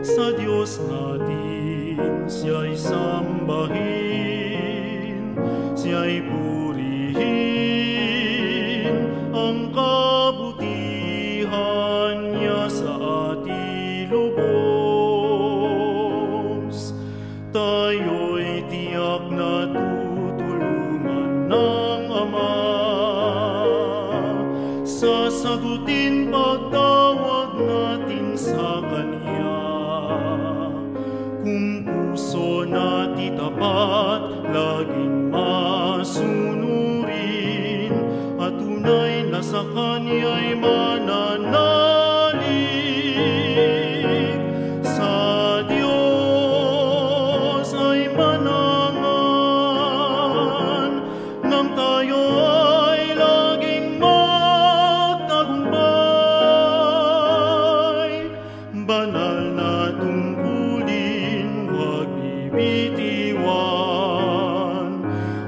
Sa Diyos natin, siya'y sambahin, siya'y purihin, ang kabutihan niya sa ating lubos. Tayo'y tiyak na tutulungan ng Ama, sasagutin pagtawag natin sa Kanya. Kung puso natin tapat, laging masunurin, at tunay na sa Kanya'y mananalig. Sa Diyos ay manangan, nang tayo ay laging magtagumpay. Banal na tungkulin, huwag bibitiwan,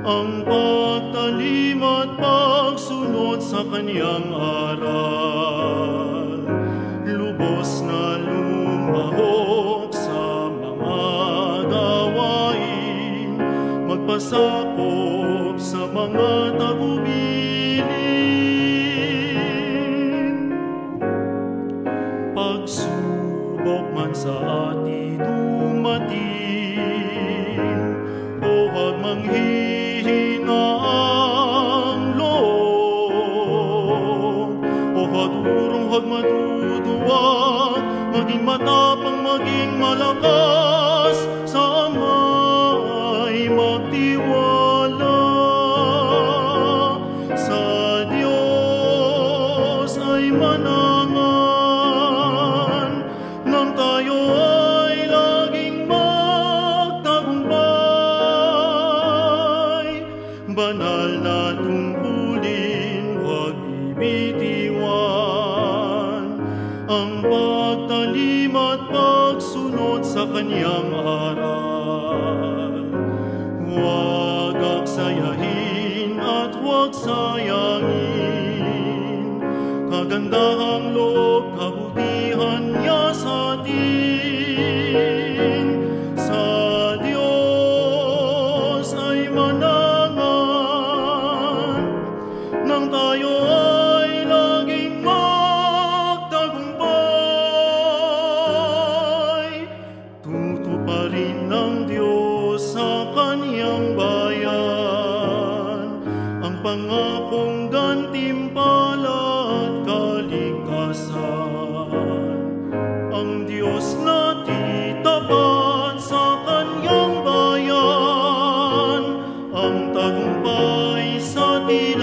ang pagtalim at pagsunod sa Kanyang aral. Lubos na lumahok sa mga gawain, magpasakop sa mga tagubilin. Pagsubok man sa atin dumating, o huwag manghihina ang loob, o huwag urong, huwag matutuwag, maging matapang, maging malakas, sa Ama'y magtiwala. Sa Diyos ay manangan, nang tayo ay laging magtagumpay. Banal na tungkulin, huwag bibitiwan, ang pagtalim at pagsunod sa Kanyang aral. Huwag aksayahin at huwag sayangin, kagandahang loob, kabutihan niya sa atin. Sa Diyos ay manangan, nang tayo ay laging magtagumpay. Tutuparin ng Diyos sa Kanyang bayan ang pangakong gantimpala at kaligtasan. Ang Diyos natin tapat sa Kanyang bayan, ang tagumpay sa atin